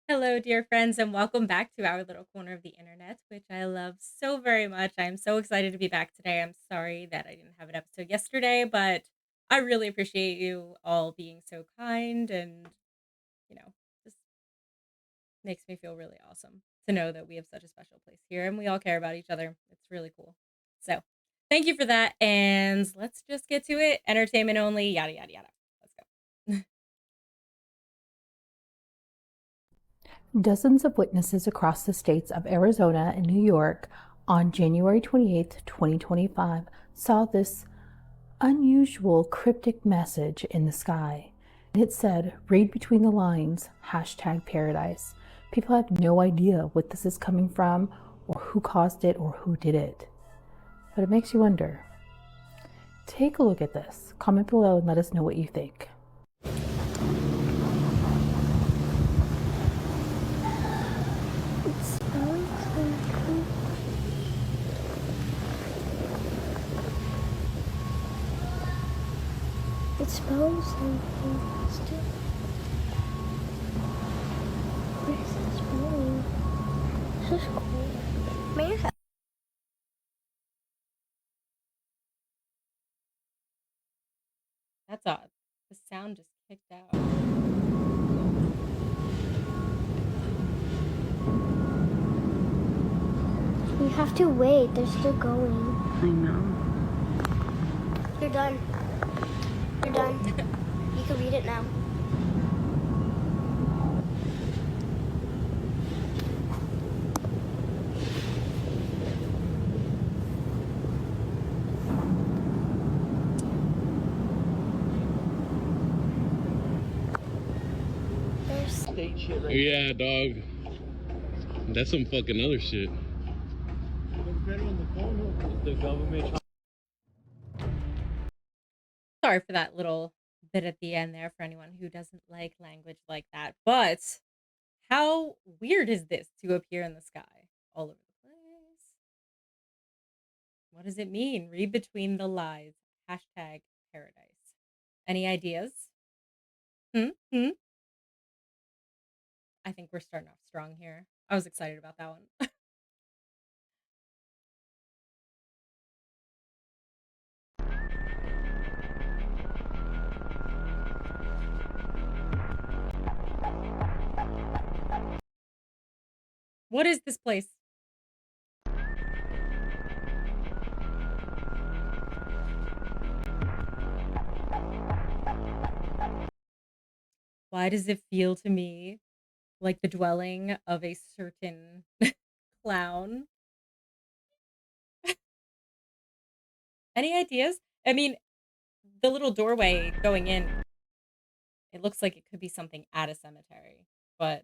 Hello, dear friends, and welcome back to our little corner of the internet, which I love so very much. I'm so excited to be back today. I'm sorry that I didn't have an episode yesterday, but I really appreciate you all being so kind and, just makes me feel really awesome to know that we have such a special place here and we all care about each other. It's really cool. So, thank you for that. And let's just get to it. Entertainment only, yada, yada, yada. Let's go. Dozens of witnesses across the states of Arizona and New York on January 28, 2025, saw this unusual cryptic message in the sky. It said, "Read between the lines, #paradise." People have no idea what this is coming from, or who caused it, or who did it. But it makes you wonder. Take a look at this. Comment below and let us know what you think. It smells something still. What is it smelling? This is cool. Man. That's odd. The sound just kicked out. We have to wait. They're still going. I know. You're done. You're done. You can read it now. Yeah, dog. That's some fucking other shit. The government. Sorry for that little bit at the end there for anyone who doesn't like language like that. But how weird is this to appear in the sky all over the place? What does it mean? Read between the lines. #paradise. Any ideas? Hmm? Hmm? I think we're starting off strong here. I was excited about that one. What is this place? Why does it feel to me like the dwelling of a certain clown? Any ideas? I mean, the little doorway going in, it looks like it could be something at a cemetery, but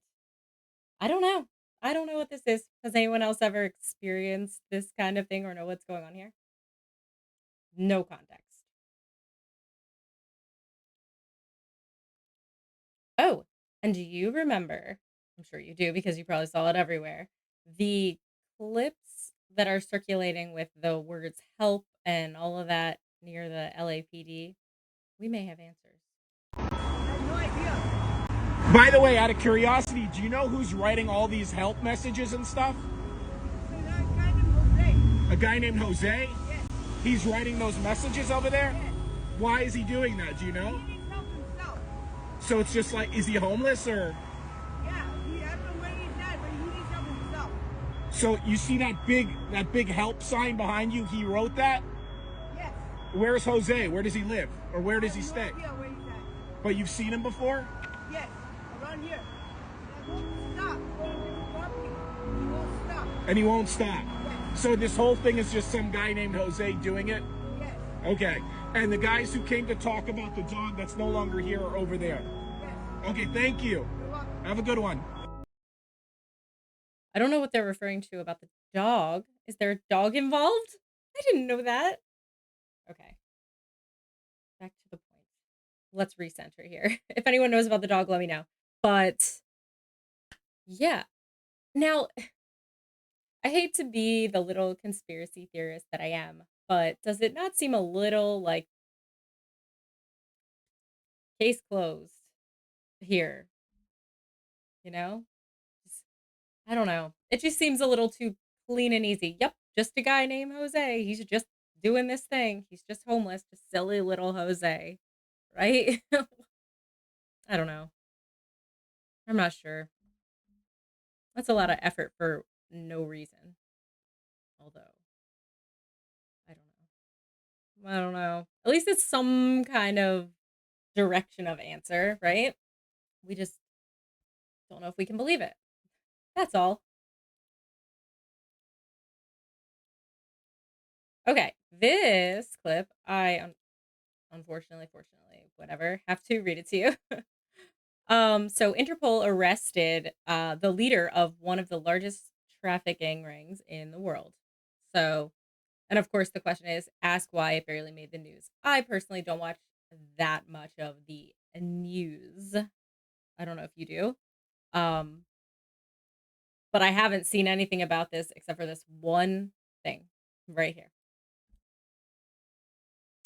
I don't know. I don't know what this is. Has anyone else ever experienced this kind of thing or know what's going on here? No context. Oh, and do you remember? I'm sure you do because you probably saw it everywhere. The clips that are circulating with the words help and all of that near the LAPD. We may have answers. By the way, out of curiosity, do you know who's writing all these help messages and stuff? A guy named Jose? Yes. He's writing those messages over there? Yes. Why is he doing that? Do you know? He needs help himself. So it's just like, is he homeless or? Yeah, I don't know where he's at, but he needs help himself. So you see that big help sign behind you? He wrote that? Yes. Where's Jose? Where does he live? Or where does he I have stay? no idea where he's at. But you've seen him before? Yes, around here. He won't stop. Going to the property. He won't stop. And he won't stop. Yes. So this whole thing is just some guy named Jose doing it? Yes. Okay. And the guys who came to talk about the dog that's no longer here are over there? Yes. Okay, thank you. You're welcome. Have a good one. I don't know what they're referring to about the dog. Is there a dog involved? I didn't know that. Okay, back to the point. Let's recenter here. If anyone knows about the dog, let me know. But yeah. Now, I hate to be the little conspiracy theorist that I am, but does it not seem a little like case closed here? You know? I don't know. It just seems a little too clean and easy. Yep, just a guy named Jose. He's just doing this thing. He's just homeless, just silly little Jose, right? I don't know. I'm not sure. That's a lot of effort for no reason. Although, I don't know. I don't know. At least it's some kind of direction of answer, right? We just don't know if we can believe it. That's all. Okay, this clip, unfortunately, fortunately, whatever, have to read it to you. So Interpol arrested the leader of one of the largest trafficking rings in the world. So, and of course, the question is, ask why it barely made the news. I personally don't watch that much of the news. I don't know if you do. Um, but I haven't seen anything about this except for this one thing right here.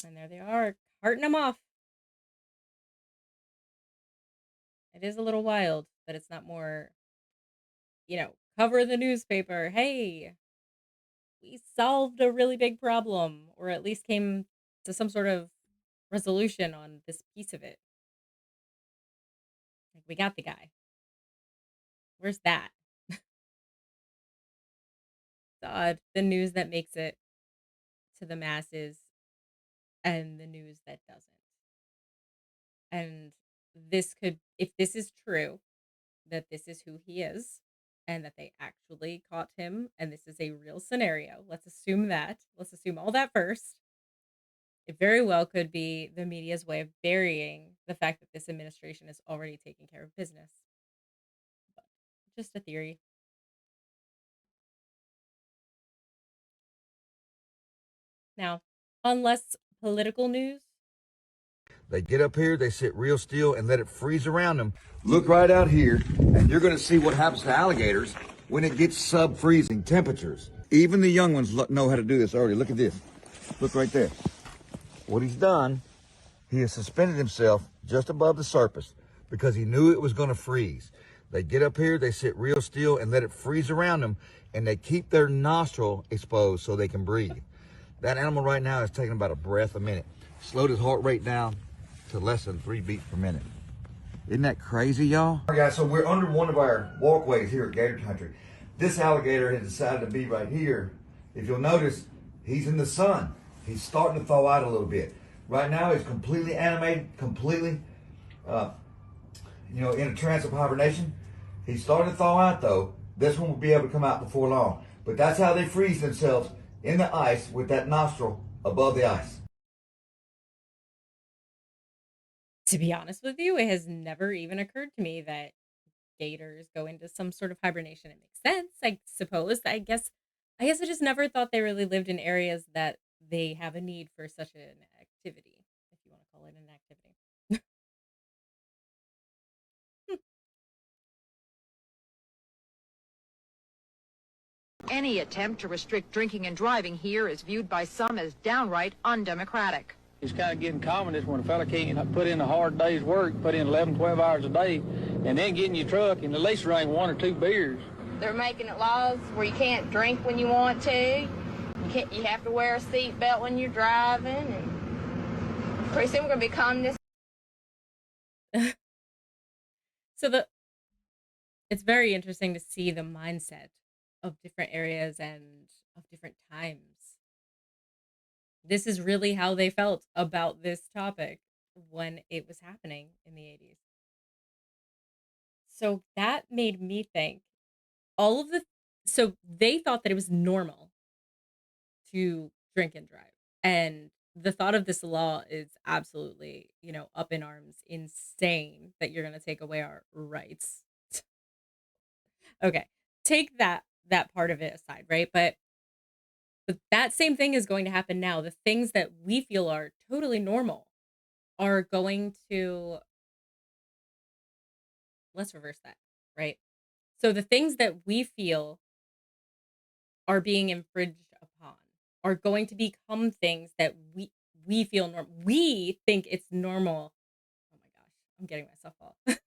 And there they are, carting them off. It is a little wild, but it's not more, cover the newspaper. Hey, we solved a really big problem, or at least came to some sort of resolution on this piece of it. Like, we got the guy. Where's that? God, the news that makes it to the masses and the news that doesn't. And if this is true, that this is who he is, and that they actually caught him, and this is a real scenario. Let's assume that. Let's assume all that first. It very well could be the media's way of burying the fact that this administration is already taking care of business. But just a theory. Now, on less political news, They get up here, they sit real still and let it freeze around them. Look right out here, and you're going to see what happens to alligators when it gets sub-freezing temperatures. Even the young ones know how to do this already. Look at this. Look right there. What he's done, he has suspended himself just above the surface because he knew it was going to freeze. They get up here, they sit real still and let it freeze around them, and they keep their nostril exposed so they can breathe. That animal right now is taking about a breath a minute. Slowed his heart rate down to less than 3 beats per minute. Isn't that crazy, y'all? All right, guys, so we're under one of our walkways here at Gator Country. This alligator has decided to be right here. If you'll notice, he's in the sun. He's starting to thaw out a little bit. Right now, he's completely animated, completely, in a trance of hibernation. He's starting to thaw out, though. This one will be able to come out before long. But that's how they freeze themselves in the ice with that nostril above the ice. to be honest with you, it has never even occurred to me that gators go into some sort of hibernation. It makes sense, I suppose. I guess I just never thought they really lived in areas that they have a need for such an activity, if you want to call it an activity. Any attempt to restrict drinking and driving here is viewed by some as downright undemocratic. It's kind of getting common this when a fella can't put in a hard day's work, put in 11, 12 hours a day, and then get in your truck and at least drink 1 or 2 beers. They're making it laws where you can't drink when you want to. You have to wear a seatbelt when you're driving, and pretty soon we're going to become this. So it's very interesting to see the mindset of different areas and of different times. This is really how they felt about this topic when it was happening in the 80s. So that made me think so they thought that it was normal to drink and drive. And the thought of this law is absolutely, up in arms, insane that you're going to take away our rights. Okay. Take that part of it aside, right? But that same thing is going to happen now. The things that we feel are totally normal are going to, let's reverse that, right? So the things that we feel are being infringed upon are going to become things that we feel normal. We think it's normal. Oh my gosh, I'm getting myself off.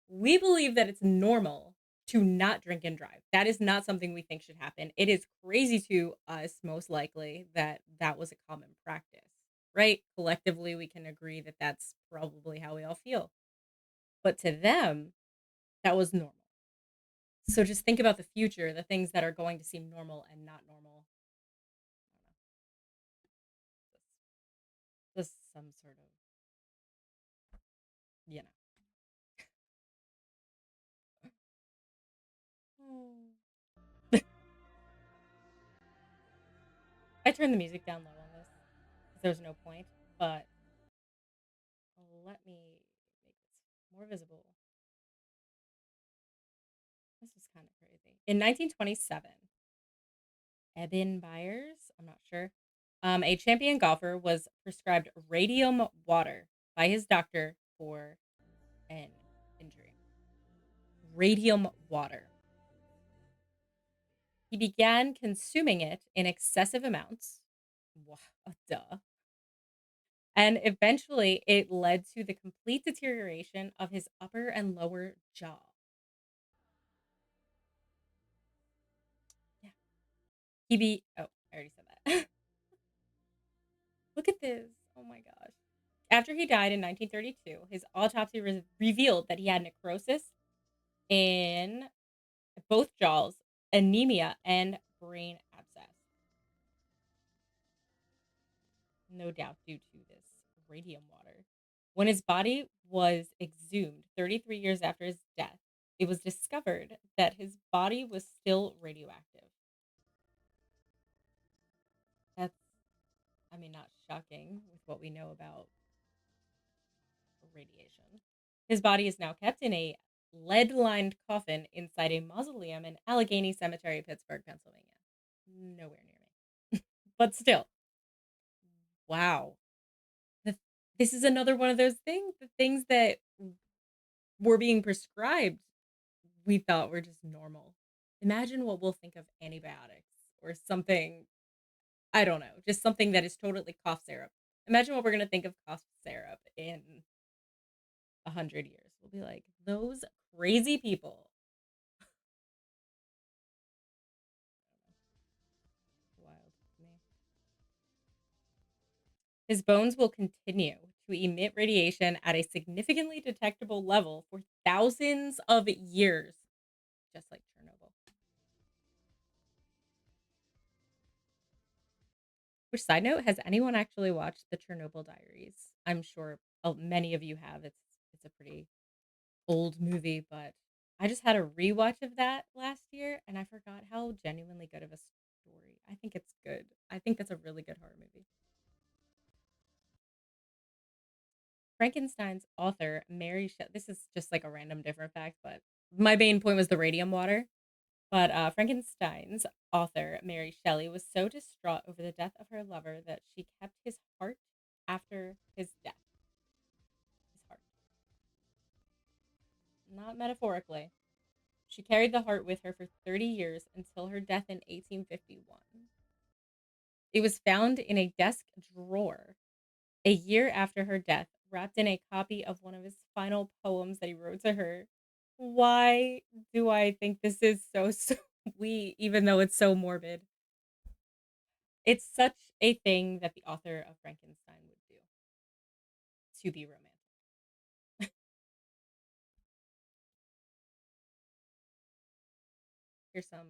We believe that it's normal to not drink and drive. That is not something we think should happen. It is crazy to us, most likely, that that was a common practice, right? Collectively, we can agree that that's probably how we all feel. But to them, that was normal. So just think about the future, the things that are going to seem normal and not normal. Just some sort of, you know. I turned the music down low on this because there's no point, but let me make this more visible. This is kind of crazy. In 1927, Eben Byers, I'm not sure, a champion golfer was prescribed radium water by his doctor for an injury. Radium water. He began consuming it in excessive amounts. Wow, duh. And eventually it led to the complete deterioration of his upper and lower jaw. Yeah. Oh, I already said that. Look at this. Oh my gosh. After he died in 1932, his autopsy revealed that he had necrosis in both jaws, anemia, and brain abscess. No doubt due to this radium water. When his body was exhumed 33 years after his death, it was discovered that his body was still radioactive. That's, I mean, not shocking with what we know about radiation. His body is now kept in a lead lined coffin inside a mausoleum in Allegheny Cemetery, Pittsburgh, Pennsylvania. Nowhere near me. But still, wow. This is another one of those things, the things that were being prescribed, we thought were just normal. Imagine what we'll think of antibiotics or something, I don't know, just something that is totally cough syrup. Imagine what we're going to think of cough syrup in 100 years. We'll be like, those crazy people. Wild to me. His bones will continue to emit radiation at a significantly detectable level for thousands of years, just like Chernobyl. Which, side note, has anyone actually watched the Chernobyl Diaries? I'm sure many of you have. It's a pretty old movie, but I just had a rewatch of that last year, and I forgot how genuinely good of a story. I think it's good. I think that's a really good horror movie. Frankenstein's author, Mary Shelley, this is just like a random different fact, but my main point was the radium water. But Frankenstein's author, Mary Shelley, was so distraught over the death of her lover that she kept his heart after his death. His heart. Not metaphorically. She carried the heart with her for 30 years until her death in 1851. It was found in a desk drawer a year after her death, wrapped in a copy of one of his final poems that he wrote to her. Why do I think this is so sweet, even though it's so morbid? It's such a thing that the author of Frankenstein would do to be romantic. Here's some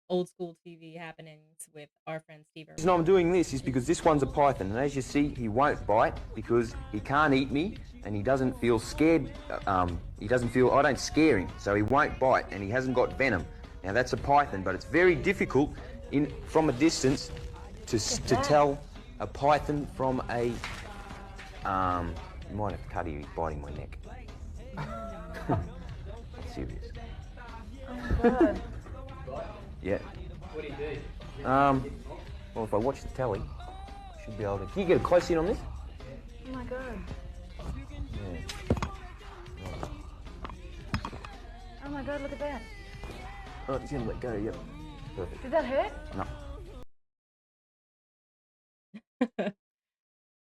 old school TV happenings with our friend Steve The reason I'm doing this is because this one's a python, and as you see, he won't bite because he can't eat me, and he doesn't feel scared. I don't scare him, so he won't bite, and he hasn't got venom. Now that's a python, but it's very difficult from a distance to tell a python from a. You might have cut him, he's biting my neck. Let's see this. Oh my god. Yeah. What do you do? Well, if I watch the telly, I should be able to. Can you get a close in on this? Oh my god. Yeah. Oh my god, look at that. Oh, it's gonna let go, yep. Perfect. Did that hurt? No.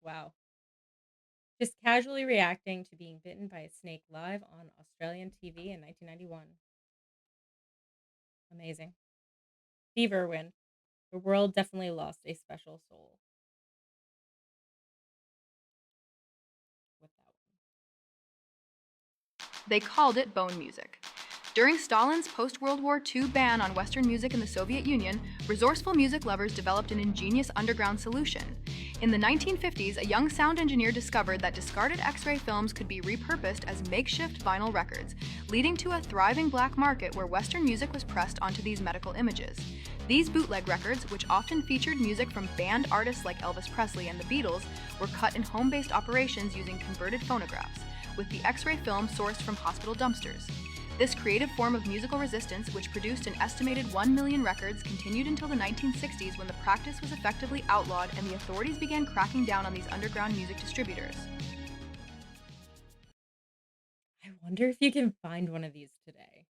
Wow. Just casually reacting to being bitten by a snake live on Australian TV in 1991. Amazing. Steve Irwin. The world definitely lost a special soul with that one. They called it bone music. During Stalin's post-World War II ban on Western music in the Soviet Union, resourceful music lovers developed an ingenious underground solution. In the 1950s, a young sound engineer discovered that discarded X-ray films could be repurposed as makeshift vinyl records, leading to a thriving black market where Western music was pressed onto these medical images. These bootleg records, which often featured music from banned artists like Elvis Presley and the Beatles, were cut in home-based operations using converted phonographs, with the X-ray film sourced from hospital dumpsters. This creative form of musical resistance, which produced an estimated 1 million records, continued until the 1960s when the practice was effectively outlawed and the authorities began cracking down on these underground music distributors. I wonder if you can find one of these today.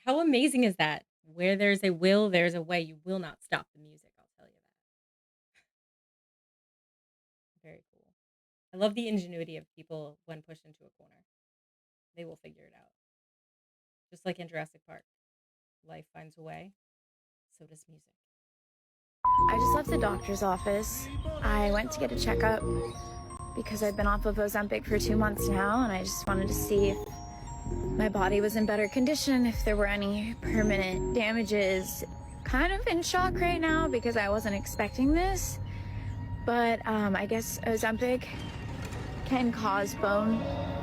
How amazing is that? Where there's a will, there's a way. You will not stop the music, I'll tell you that. Very cool. I love the ingenuity of people when pushed into a corner. They will figure it out. Just like in Jurassic Park. Life finds a way. So does music. I just left the doctor's office. I went to get a checkup because I've been off of Ozempic for 2 months now, and I just wanted to see if my body was in better condition, if there were any permanent damages. Kind of in shock right now because I wasn't expecting this, but I guess Ozempic can cause bone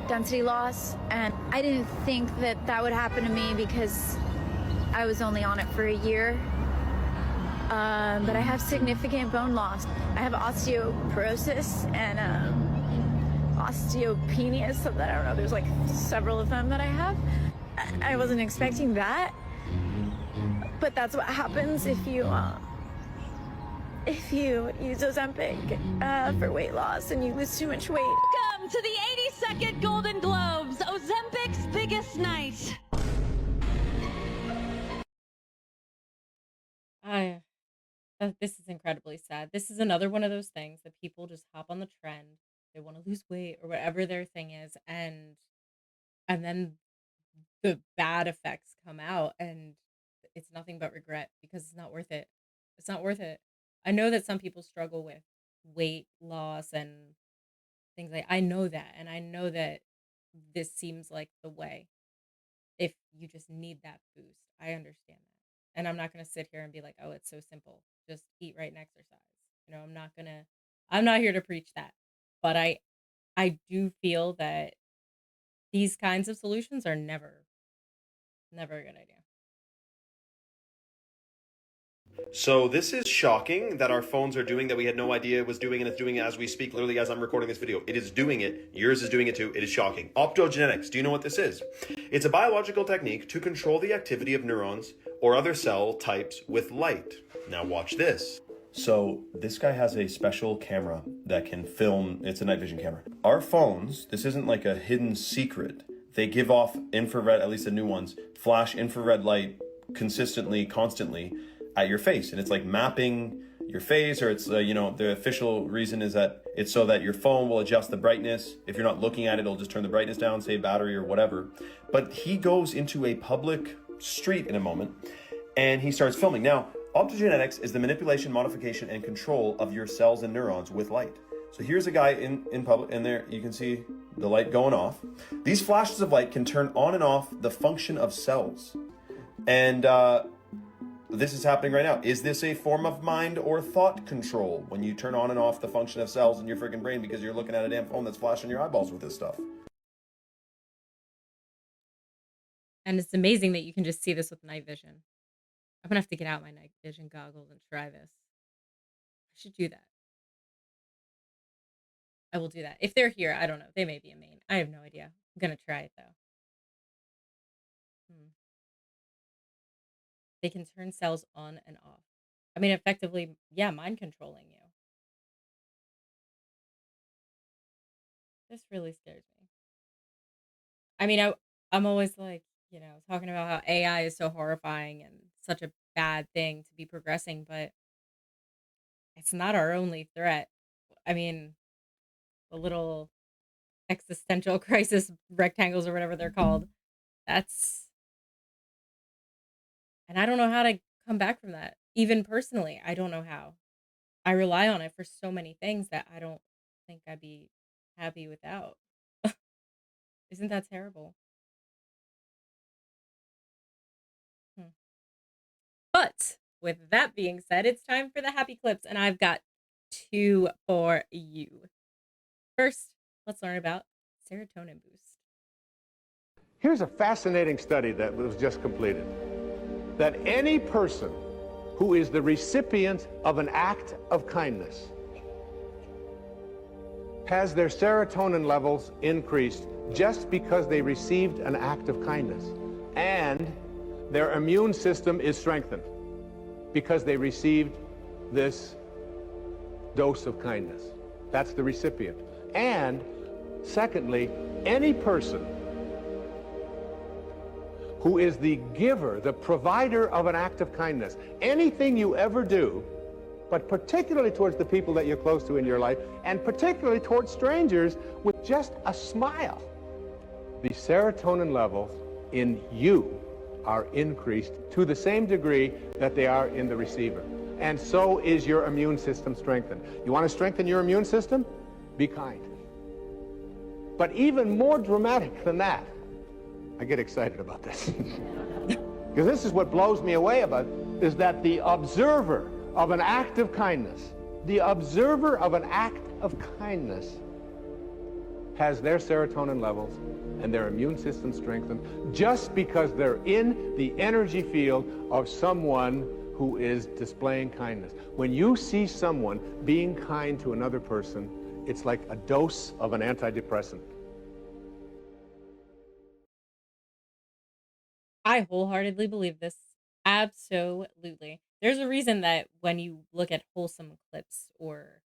density loss, and I didn't think that that would happen to me because I was only on it for a year. But I have significant bone loss. I have osteoporosis and osteopenia, so that I don't know, there's like several of them that I have. I wasn't expecting that, but that's what happens if you use Ozempic for weight loss and you lose too much weight. Welcome to the 82nd Golden Globes, Ozempic's biggest night. This is incredibly sad. This is another one of those things that people just hop on the trend. They want to lose weight or whatever their thing is, and then the bad effects come out, and it's nothing but regret because it's not worth it. It's not worth it. I know that some people struggle with weight loss and things like I know that, and I know that this seems like the way if you just need that boost. I understand that. And I'm not going to sit here and be like, "Oh, it's so simple. Just eat right and exercise." I'm not here to preach that. But I do feel that these kinds of solutions are never a good idea. So this is shocking that our phones are doing that we had no idea it was doing, and it's doing it as we speak, literally as I'm recording this video. It is doing it. Yours is doing it too. It is shocking. Optogenetics. Do you know what this is? It's a biological technique to control the activity of neurons or other cell types with light. Now watch this. So this guy has a special camera that can film. It's a night vision camera. Our phones, this isn't like a hidden secret. They give off infrared, at least the new ones, flash infrared light consistently, constantly at your face. And it's like mapping your face, or it's, the official reason is that it's so that your phone will adjust the brightness. If you're not looking at it, it'll just turn the brightness down, save battery or whatever. But he goes into a public street in a moment and he starts filming. Now, optogenetics is the manipulation, modification, and control of your cells and neurons with light. So here's a guy in public, and there you can see the light going off. These flashes of light can turn on and off the function of cells. And this is happening right now. Is this a form of mind or thought control when you turn on and off the function of cells in your freaking brain because you're looking at a damn phone that's flashing your eyeballs with this stuff? And it's amazing that you can just see this with night vision. I'm gonna have to get out my night vision goggles and try this. I should do that. I will do that. If they're here, I don't know. They may be in Maine. I have no idea. I'm gonna try it though. They can turn cells on and off. I mean, effectively, yeah, mind controlling you. This really scares me. I mean, I'm always like, talking about how AI is so horrifying and such a bad thing to be progressing, but it's not our only threat. I mean, the little existential crisis rectangles or whatever they're called, that's And I don't know how to come back from that. Even personally, I don't know how. I rely on it for so many things that I don't think I'd be happy without. Isn't that terrible? Hmm. But with that being said, it's time for the happy clips, and I've got two for you. First, let's learn about serotonin boost. Here's a fascinating study that was just completed. That any person who is the recipient of an act of kindness has their serotonin levels increased just because they received an act of kindness. And their immune system is strengthened because they received this dose of kindness. That's the recipient. And secondly, any person who is the giver, the provider of an act of kindness, anything you ever do, but particularly towards the people that you're close to in your life, and particularly towards strangers, with just a smile, the serotonin levels in you are increased to the same degree that they are in the receiver. And so is your immune system strengthened. You want to strengthen your immune system? Be kind. But even more dramatic than that, I get excited about this. Because this is what blows me away about it, is that the observer of an act of kindness, has their serotonin levels and their immune system strengthened just because they're in the energy field of someone who is displaying kindness. When you see someone being kind to another person, it's like a dose of an antidepressant. I wholeheartedly believe this. Absolutely. There's a reason that when you look at wholesome clips or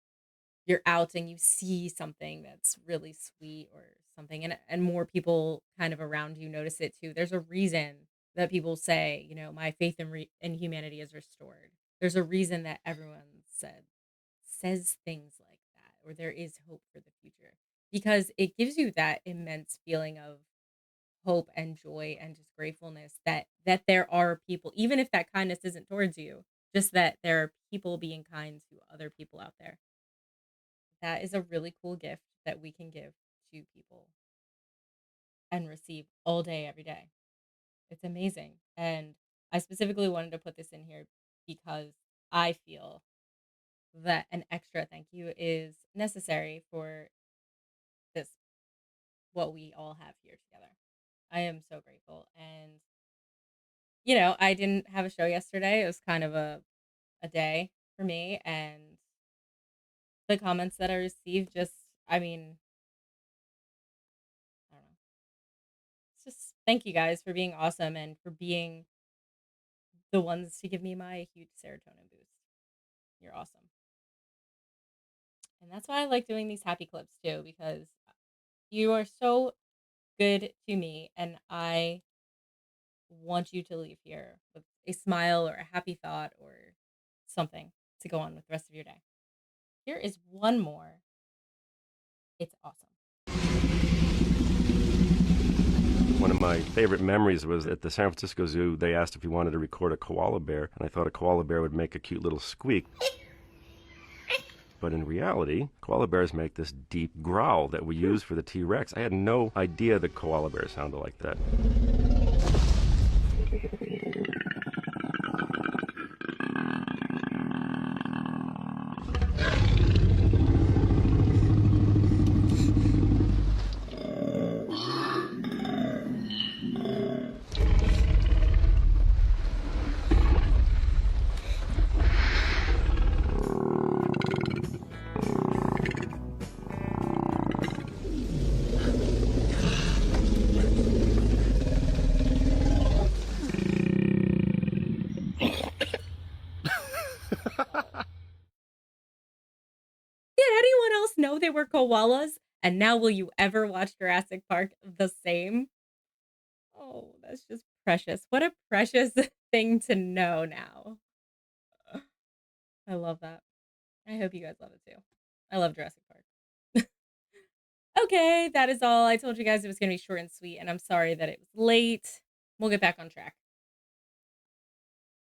you're out and you see something that's really sweet or something and more people kind of around you notice it too. There's a reason that people say, my faith in humanity is restored. There's a reason that everyone says things like that or there is hope for the future because it gives you that immense feeling of hope and joy and just gratefulness that there are people, even if that kindness isn't towards you, just that there are people being kind to other people out there. That is a really cool gift that we can give to people and receive all day every day. It's amazing. And I specifically wanted to put this in here because I feel that an extra thank you is necessary for this what we all have here together. I am so grateful. And I didn't have a show yesterday. It was kind of a day for me. And the comments that I received just, I mean, I don't know. It's just thank you guys for being awesome and for being the ones to give me my huge serotonin boost. You're awesome. And that's why I like doing these happy clips too, because you are so good to me. And I want you to leave here with a smile or a happy thought or something to go on with the rest of your day. Here is one more. It's awesome. One of my favorite memories was at the San Francisco Zoo. They asked if we wanted to record a koala bear, and I thought a koala bear would make a cute little squeak. But in reality, koala bears make this deep growl that we use for the T-Rex. I had no idea the koala bear sounded like that. Did anyone else know they were koalas? And now will you ever watch Jurassic Park the same? Oh, that's just precious. What a precious thing to know now. I love that. I hope you guys love it too. I love Jurassic Park. Okay, that is all. I told you guys it was going to be short and sweet, and I'm sorry that it was late. We'll get back on track.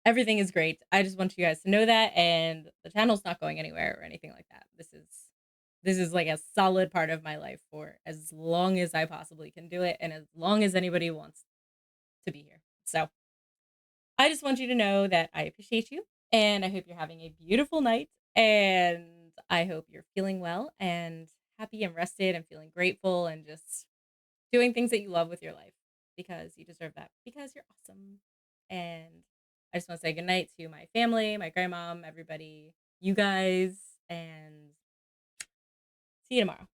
Everything is great. I just want you guys to know that, and the channel's not going anywhere or anything like that. This is like a solid part of my life for as long as I possibly can do it, and as long as anybody wants to be here. So I just want you to know that I appreciate you, and I hope you're having a beautiful night, and I hope you're feeling well and happy and rested and feeling grateful and just doing things that you love with your life because you deserve that because you're awesome. And I just want to say goodnight to my family, my grandmom, everybody, you guys, and see you tomorrow.